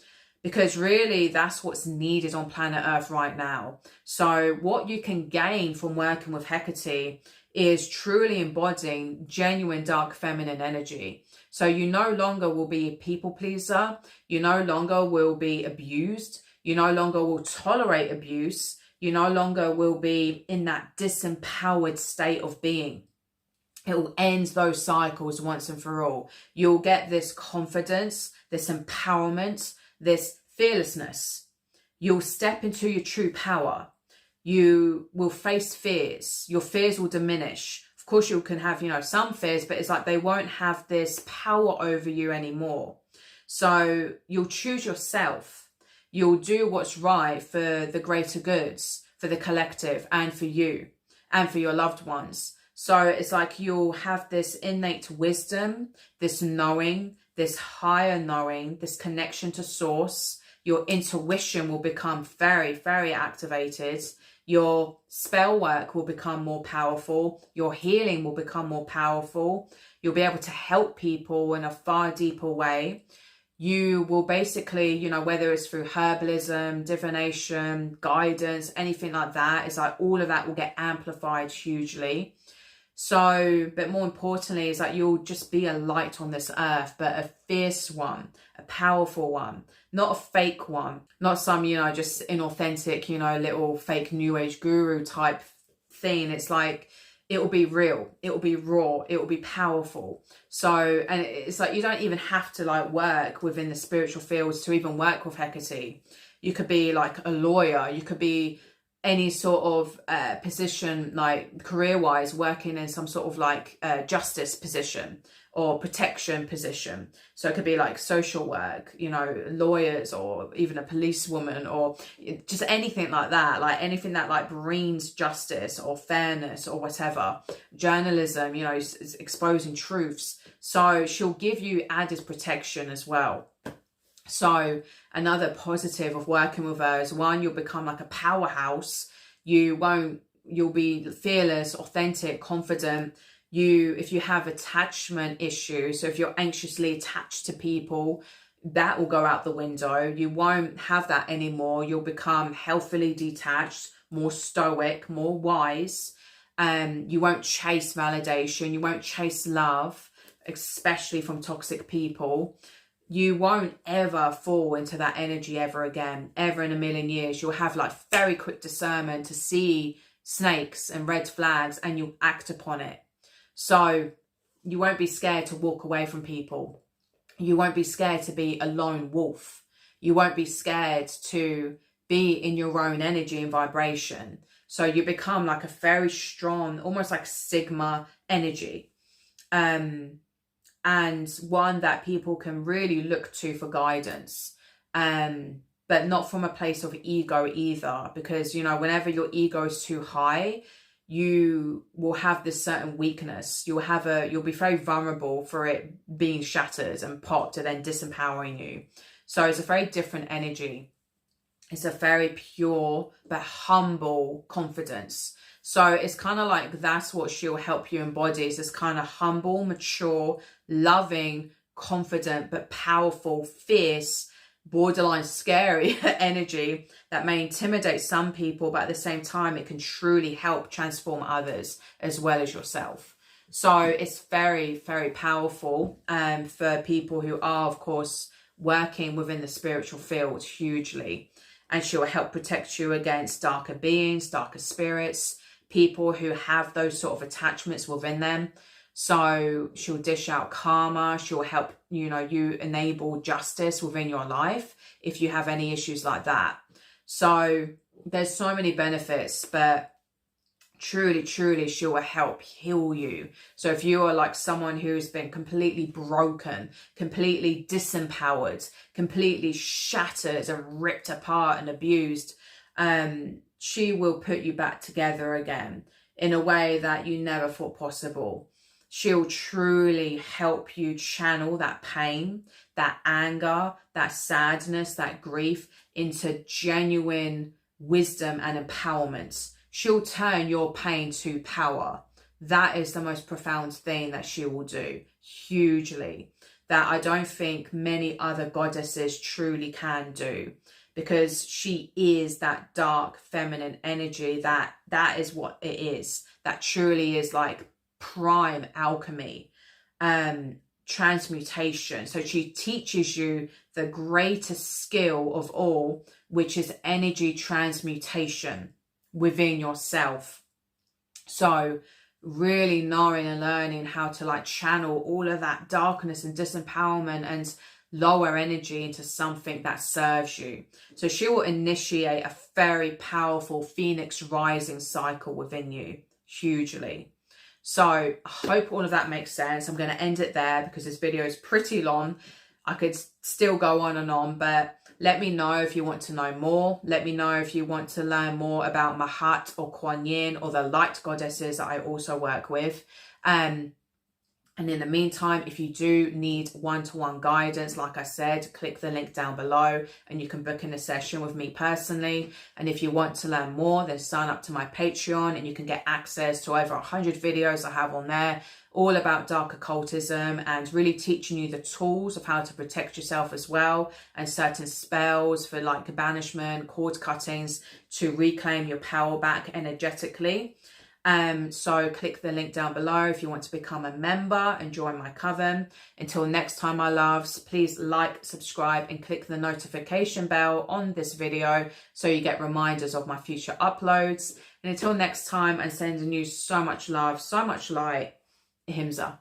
Because really that's what's needed on planet Earth right now. So what you can gain from working with Hecate is truly embodying genuine dark feminine energy. So you no longer will be a people pleaser. You no longer will be abused. You no longer will tolerate abuse. You no longer will be in that disempowered state of being. It will end those cycles once and for all. You'll get this confidence, this empowerment, this fearlessness. You'll step into your true power. You will face fears. Your fears will diminish. Of course, you can have, you know, some fears, but it's like they won't have this power over you anymore. So you'll choose yourself. You'll do what's right for the greater goods, for the collective, and for you, and for your loved ones. So it's like you'll have this innate wisdom, this knowing, this higher knowing, this connection to source. Your intuition will become very, very activated. Your spell work will become more powerful. Your healing will become more powerful. You'll be able to help people in a far deeper way. You will basically, you know, whether it's through herbalism, divination, guidance, anything like that, it's like all of that will get amplified hugely. So, but more importantly, is that you'll just be a light on this earth, but a fierce one, a powerful one, not a fake one, not some, you know, just inauthentic, you know, little fake new age guru type thing. It's like, it will be real, it will be raw, it will be powerful. So, and it's like, you don't even have to like work within the spiritual fields to even work with Hecate. You could be like a lawyer, you could be any sort of position, like career-wise, working in some sort of like justice position or protection position. So it could be like social work, you know, lawyers, or even a policewoman, or just anything like that, like anything that like brings justice or fairness or whatever. Journalism, you know, is exposing truths. So she'll give you added protection as well. So another positive of working with her is, one, you'll become like a powerhouse. You'll be fearless, authentic, confident. If you have attachment issues, so if you're anxiously attached to people, that will go out the window. You won't have that anymore. You'll become healthily detached, more stoic, more wise. You won't chase validation. You won't chase love, especially from toxic people. You won't ever fall into that energy ever again, ever in a million years. You'll have like very quick discernment to see snakes and red flags, and you'll act upon it. So you won't be scared to walk away from people. You won't be scared to be a lone wolf. You won't be scared to be in your own energy and vibration. So you become like a very strong, almost like Sigma energy. And one that people can really look to for guidance, but not from a place of ego either, because, you know, whenever your ego is too high, you will have this certain weakness. You'll be very vulnerable for it being shattered and popped and then disempowering you. So it's a very different energy. It's a very pure but humble confidence. So it's kind of like that's what she'll help you embody, is this kind of humble, mature, loving, confident, but powerful, fierce, borderline scary energy that may intimidate some people, but at the same time, it can truly help transform others as well as yourself. So it's very, very powerful for people who are, of course, working within the spiritual field hugely. And she'll help protect you against darker beings, darker spirits, people who have those sort of attachments within them. So she'll dish out karma. She'll help, you know, you enable justice within your life if you have any issues like that. So there's so many benefits, but truly, truly, she will help heal you. So if you are like someone who's been completely broken, completely disempowered, completely shattered and ripped apart and abused, she will put you back together again in a way that you never thought possible. She'll truly help you channel that pain, that anger, that sadness, that grief into genuine wisdom and empowerment. she'll turn your pain to power. That is the most profound thing that she will do, hugely, that I don't think many other goddesses truly can do, because she is that dark feminine energy. That is what it is. That truly is like prime alchemy, transmutation. So she teaches you the greatest skill of all, which is energy transmutation within yourself. So really knowing and learning how to like channel all of that darkness and disempowerment and lower energy into something that serves you. So she will initiate a very powerful phoenix rising cycle within you, hugely. So I hope all of that makes sense. I'm going to end it there because this video is pretty long. I could still go on and on, but let me know if you want to know more. Let me know if you want to learn more about Mahat or Kuan Yin or the light goddesses that I also work with. And in the meantime, if you do need one-to-one guidance, like I said, click the link down below and you can book in a session with me personally. And if you want to learn more, then sign up to my Patreon and you can get access to over 100 videos I have on there, all about dark occultism and really teaching you the tools of how to protect yourself as well, and certain spells for like banishment, cord cuttings to reclaim your power back energetically. So click the link down below if you want to become a member and join my coven. Until next time, my loves, please like, subscribe and click the notification bell on this video so you get reminders of my future uploads. And until next time, I'm sending you so much love, so much light. Himza.